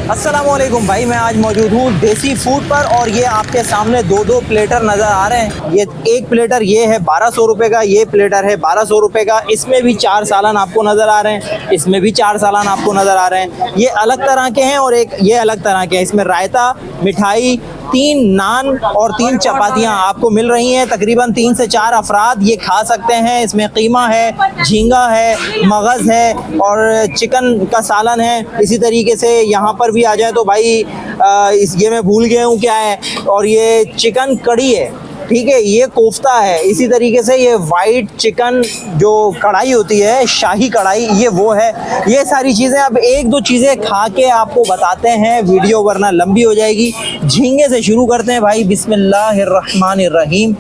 अस्सलामुअलैकुम भाई, मैं आज मौजूद हूँ देसी फूड पर और ये आपके सामने दो प्लेटर नज़र आ रहे हैं। ये एक प्लेटर ये है 1200 रुपये का, ये प्लेटर है 1200 रुपये का। इसमें भी 4 सालन आपको नज़र आ रहे हैं, इसमें भी 4 सालन आपको नज़र आ रहे हैं। ये अलग तरह के हैं और एक ये अलग तरह के हैं। इसमें रायता, मिठाई, 3 नान और 3 चपातियाँ आपको मिल रही हैं। तकरीबन 3 से 4 अफराद ये खा सकते हैं। इसमें कीमा है, झींगा है, मगज़ है और चिकन का सालन है। इसी तरीके से यहाँ पर भी आ जाए तो भाई ये मैं भूल गया हूँ क्या है, और ये चिकन कड़ी है, ठीक है, ये कोफ्ता है। इसी तरीके से ये वाइट चिकन जो कढ़ाई होती है, शाही कढ़ाई, ये वो है। ये सारी चीज़ें, अब एक दो चीज़ें खा के आपको बताते हैं, वीडियो वरना लंबी हो जाएगी। झींगे से शुरू करते हैं भाई, बिस्मिल्लाहिर्रहमानिर्रहीम।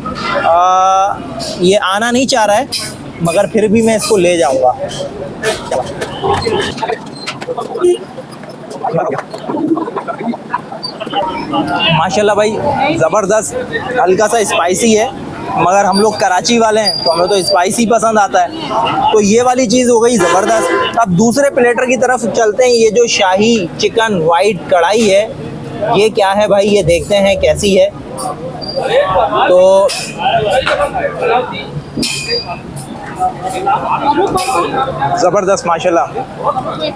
ये आना नहीं चाह रहा है मगर फिर भी मैं इसको ले जाऊंगा। माशाल्लाह भाई, ज़बरदस्त, हल्का सा स्पाइसी है मगर हम लोग कराची वाले हैं तो हमें तो स्पाइसी पसंद आता है। तो ये वाली चीज़ हो गई ज़बरदस्त। अब दूसरे प्लेटर की तरफ चलते हैं। ये जो शाही चिकन वाइट कढ़ाई है, ये क्या है भाई, ये देखते हैं कैसी है। तो ज़बरदस्त माशाल्लाह।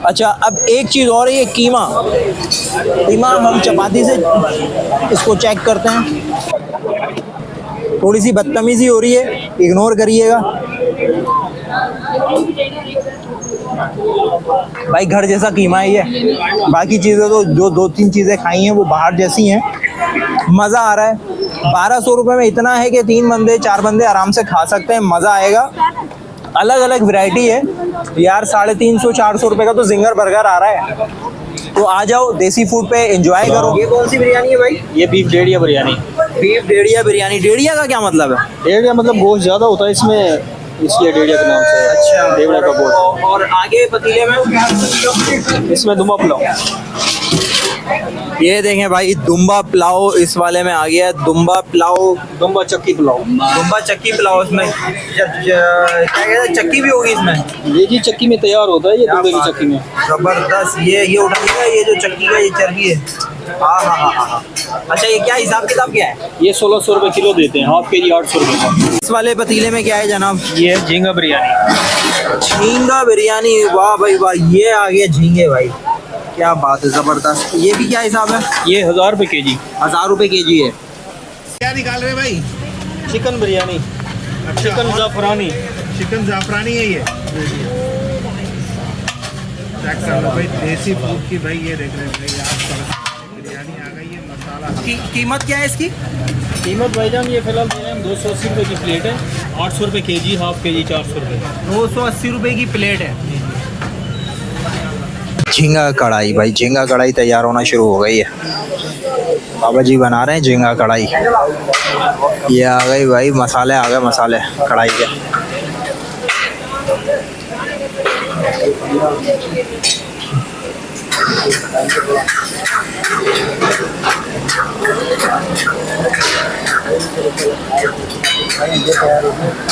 अच्छा, अब एक चीज़ और है, ये कीमा हम चपाती से इसको चेक करते हैं। थोड़ी सी बदतमीज़ी हो रही है, इग्नोर करिएगा भाई। घर जैसा कीमा है ये, बाकी चीज़ें तो जो 2-3 चीज़ें खाई हैं वो बाहर जैसी हैं। मज़ा आ रहा है। 1200 रुपये में इतना है कि 3 बंदे 4 बंदे आराम से खा सकते हैं, मज़ा आएगा। अलग अलग वैरायटी है यार। 350-400 रुपये का तो जिंगर बर्गर आ रहा है। तो आ जाओ देसी फूड पे एंजॉय करो। ये कौन सी बिरयानी है भाई? ये बीफ डेढ़िया बिरयानी। बीफ डेढ़िया बिरयानी। डेढ़िया का क्या मतलब है? डेढ़िया मतलब गोश्त ज़्यादा होता है इसमें, इसलिए डेढ़िया के नाम से। अच्छा, डेढ़िया का गोश्त। और आगे पतीले में इसमें दुम्बा पुलाव। ये देखें भाई, दुम्बा पुलाव इस वाले में आ गया है। दुम्बा पुलाव, दुम्बा चक्की पुलाव। दुम्बा चक्की पुलाव। इसमें क्या कहते हैं, चक्की भी होगी इसमें? ये जी चक्की में तैयार होता है, ये दुम्बे की चक्की में। जबरदस्त। ये उठाइएगा, ये जो चक्की का ये चर्बी है। हाँ हाँ हाँ हाँ। अच्छा, ये क्या हिसाब किताब क्या है? ये 1600 रुपये किलो देते हैं, हाफ केजी 800 रुपये का। इस वाले पतीले में क्या है जनाब? ये है झींगा बिरयानी। झींगा बिरयानी, वाह भाई वाह। ये आ गया झींगे भाई, क्या बात है, ज़बरदस्त। ये भी क्या हिसाब है? ये 1000 रुपये केजी। 1000 रुपये केजी है। क्या निकाल रहे भाई? चिकन बिरयानी। अच्छा, चिकन जाफरानी। चिकन जाफरानी है ये। चेक कर लो भाई, देसी फूड की भाई। ये देख रहे हैं भाई आप, बिरयानी आ गई है, मसाला। कीमत क्या है इसकी? कीमत भाईजान ये फिलहाल दे रहे हैं 280 रुपये की प्लेट है, 800 रुपये केजी, हाफ केजी 400 रुपये। 280 रुपये की प्लेट है। झींगा कढ़ाई भाई, झींगा कढ़ाई तैयार होना शुरू हो गई है। बाबा जी बना रहे हैं झींगा कढ़ाई। ये आ गई भाई, मसाले आ गए, मसाले कढ़ाई के।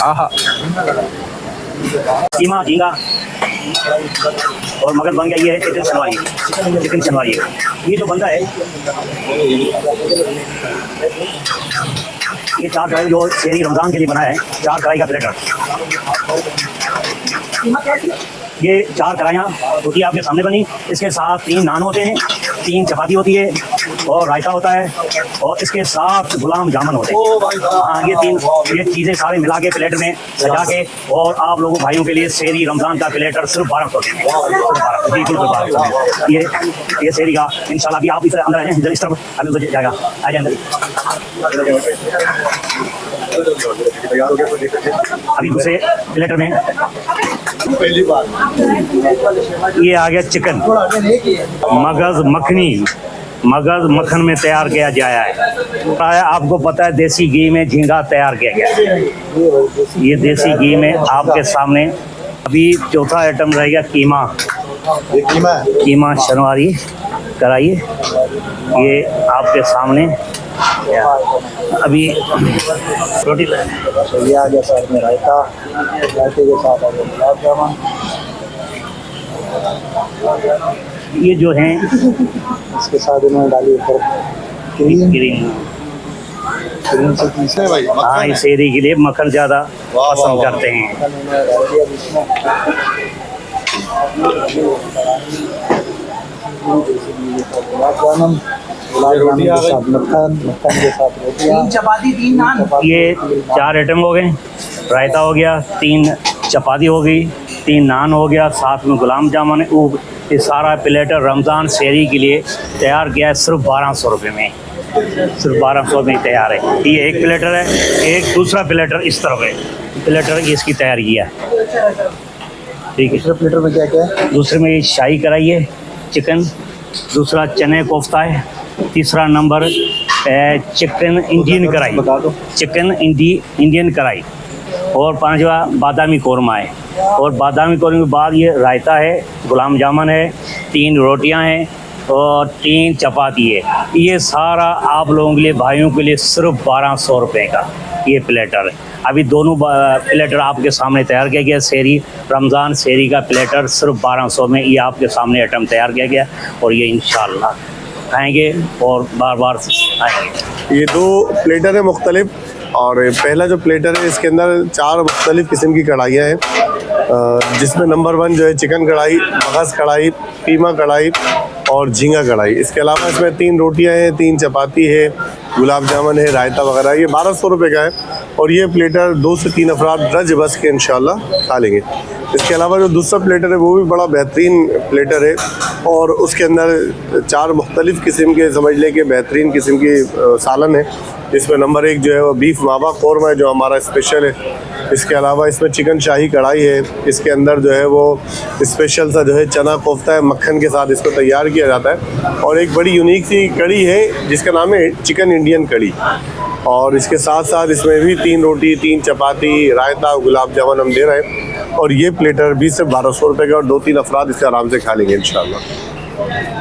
आहा, कीमा, झींगा और मगर बन गया। ये है चिकन शनवारी। चिकन शनवारी ये जो बनता है, ये 4 कढ़ाई जो शेरी रमज़ान के लिए बना है, 4 कढ़ाई का प्लेटर। ये 4 कढ़ाइयाँ होती है आपके सामने बनी। इसके साथ 3 नान होते हैं, 3 चपाती होती है और रायता होता है और इसके साथ गुलाम जामुन होते हैं। हाँ, ये चीज़ें सारे मिला के प्लेट में सजा के, और आप लोगों भाइयों के लिए शेरी रमज़ान का प्लेटर सिर्फ 1200 बिल्कुल 1200। ये शेरी का इंशाल्लाह। अभी आप इस अंदर आ जाए, इस तरफ अभी उधर जाएगा, आ जाए अंदर। अभी दूसरे प्लेटर में पहली बार ये आ गया चिकन मगज़ मखनी। मगज़ मक्खन में तैयार किया जाया है। आपको पता है देसी घी में झींगा तैयार किया गया है। ये देसी घी में आपके सामने। अभी चौथा आइटम रहेगा कीमा। कीमा शनवारी कराइए, ये आपके सामने। अभी रोटी ये आ गया साथ में रायता, रायते के साथ आ गया गुलाब जामुन। ये जो हैं इसके साथ इन्होंने डाली ऊपर क्रीम। ग्रीन, क्रीम से तीसरे भाई हाँ इस एरी के लिए मक्खन ज़्यादा पसंद करते हैं। इन्होंने डाल दिया इसमें। गुलाब जामुन के साथ मक्खन, मक्खन के साथ रोटियाँ। 3 चपाती 3 नान। ये 4 आइटम हो गए, रायता हो गया, 3 चपाती हो गई, 3 नान हो गया, साथ में गुलाब जामुन है। वो ये सारा प्लेटर रमज़ान शहरी के लिए तैयार किया है सिर्फ 1200 रुपये में, सिर्फ 1200 में तैयार है। ये एक प्लेटर है, एक दूसरा प्लेटर इस तरफ है, प्लेटर इसकी तैयार किया है, ठीक है। दूसरे प्लेटर में क्या क्या है? दूसरे में ये शाही कढ़ाई है चिकन, दूसरा चने कोफ्ता है, तीसरा नंबर है चिकन इंडियन कढ़ाई, बता दो। चिकन इंडियन कढ़ाई, और 5वां बादामी कौरमा है। और बादामी कौरमे के बाद ये रायता है, गुलाब जामुन है, 3 रोटियां हैं और 3 चपाती है। ये सारा आप लोगों के लिए, भाइयों के लिए सिर्फ 1200 रुपये का ये प्लेटर है। अभी दोनों प्लेटर आपके सामने तैयार किया गया। शहरी रमज़ान शहरी का प्लेटर सिर्फ 1200 में ये आपके सामने आइटम तैयार किया गया, और ये इंशाल्लाह खाएंगे और बार बार आएंगे। ये 2 प्लेटर है मुख्तलिफ, और पहला जो प्लेटर है इसके अंदर 4 मुख्तलिफ किस्म की कढ़ाइयाँ हैं, जिसमें नंबर 1 जो है चिकन कढ़ाई, मगज़ कढ़ाई, कीमा कढ़ाई और झींगा कढ़ाई। इसके अलावा इसमें 3 रोटियां हैं, 3 चपाती है, गुलाब जामुन है, रायता वगैरह। ये 1200 रुपये का है, और ये प्लेटर 2 से 3 अफराद रज बस के इंशाल्लाह खा लेंगे। इसके अलावा जो दूसरा प्लेटर है वो भी बड़ा बेहतरीन प्लेटर है, और उसके अंदर 4 मुख्तलिफ किस्म के, समझ लें कि बेहतरीन किस्म की सालन है। इसमें नंबर 1 जो है वो बीफ मावा कौरमा है, जो हमारा स्पेशल है। इसके अलावा इसमें चिकन शाही कढ़ाई है, इसके अंदर जो है वो स्पेशल सा जो है चना कोफ्ता है, मक्खन के साथ इसको तैयार किया जाता है। और एक बड़ी यूनिक सी कढ़ी है जिसका नाम है चिकन इंडियन कढ़ी, और इसके साथ साथ इसमें भी 3 रोटी, 3 चपाती, रायता, गुलाब जामुन हम दे रहे हैं। और ये प्लेटर भी सिर्फ 1200 रुपये का, और 2-3 अफराद इससे आराम से खा लेंगे इंशाल्लाह।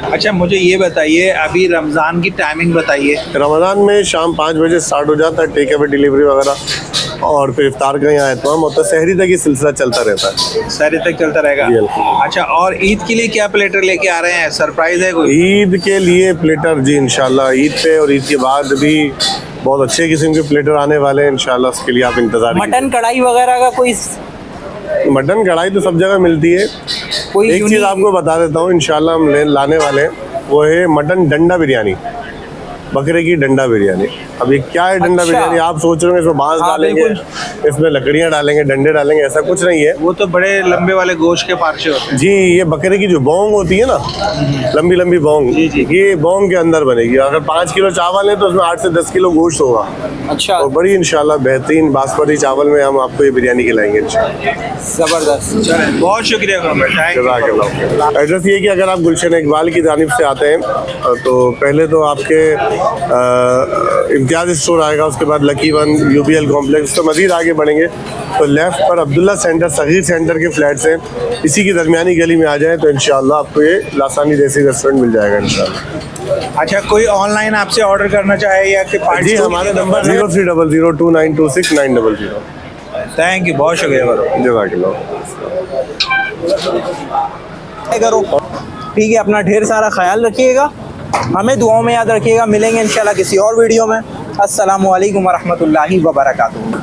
अच्छा, मुझे ये बताइए, अभी रमज़ान की टाइमिंग बताइए। रमज़ान में शाम 5 बजे स्टार्ट हो जाता है टेक अवे डिलीवरी वगैरह, और फिर इफ्तार का यहाँ एहतमाम होता है। सहरी तक ये सिलसिला चलता रहता है, सारे तक चलता रहेगा। जी, अल्हम्दुलिल्लाह। अच्छा, और ईद के लिए क्या प्लेटर लेके आ रहे हैं? सरप्राइज है कोई? ईद के लिए प्लेटर जी इंशाल्लाह ईद पे और ईद के बाद भी बहुत अच्छे किस्म के प्लेटर आने वाले हैं इंशाल्लाह। उसके लिए आप इंतज़ार कीजिए। मटन कढ़ाई वगैरह का कोई मटन कढ़ाई तो सब जगह मिलती है। कोई एक चीज़ आपको बता देता हूँ, इंशाल्लाह हम लाने वाले हैं, वो है मटन डंडा बिरयानी, बकरे की डंडा बिरयानी। अब ये क्या है डंडा अच्छा। बिरयानी? आप सोच रहे हो इसमें बांस हाँ, डालेंगे, इसमें लकड़ियाँ डालेंगे, डंडे डालेंगे, ऐसा कुछ नहीं है। वो तो बड़े लंबे वाले गोश्त के पार्चे होते हैं। जी, ये बकरे की जो बोंग होती है ना, लंबी लंबी बोंग, ये बोंग के अंदर बनेगी। अगर 5 किलो चावल है तो उसमें 8 से 10 किलो गोश्त होगा। अच्छा, और बड़ी इंशाल्लाह बेहतरीन बासमती चावल में हम आपको ये बिरयानी खिलाएंगे इंशाल्लाह। जबरदस्त। चलें, बहुत शुक्रिया जज़ाकल्लाह। एड्रेस ये कि अगर आप गुलशन इकबाल की जानिब से आते हैं तो पहले तो आपके इम्तियाज़ स्टोर आएगा, उसके बाद लकी वन, UBL कॉम्प्लेक्स। तो मज़ीद आगे बढ़ेंगे तो लेफ़्ट पर अब्दुल्ला सेंटर, सगीर सेंटर के फ्लैट्स हैं, इसी की दरमियानी गली में आ जाए तो इंशाल्लाह आपको ये लासानी देसी रेस्टोरेंट मिल जाएगा इंशाल्लाह। अच्छा, कोई ऑनलाइन आपसे ऑर्डर करना चाहे या कि पार्टी? जी, हमारे नंबर 030029269000। थैंक यू, बहुत शुक्रिया। जज़ाकल्लाह। करो, ठीक है। अपना ढेर सारा ख्याल रखिएगा, हमें दुआओं में याद रखिएगा। मिलेंगे इंशाल्लाह किसी और वीडियो में। अस्सलामु अलैकुम वरहमतुल्लाहि वबरकातुहू।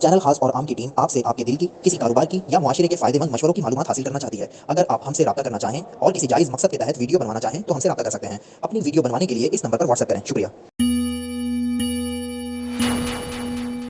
चैनल खास और आम की टीम आपसे आपके दिल की, किसी कारोबार की या मुआशरे के फायदेमंद मशवरों की मालूमात हासिल करना चाहती है। अगर आप हमसे रब्ता करना चाहें और किसी जायज़ मकसद के तहत वीडियो बनवाना चाहें तो हमसे रब्ता कर सकते हैं। अपनी वीडियो बनवाने के लिए इस नंबर पर व्हाट्सएप करें। शुक्रिया।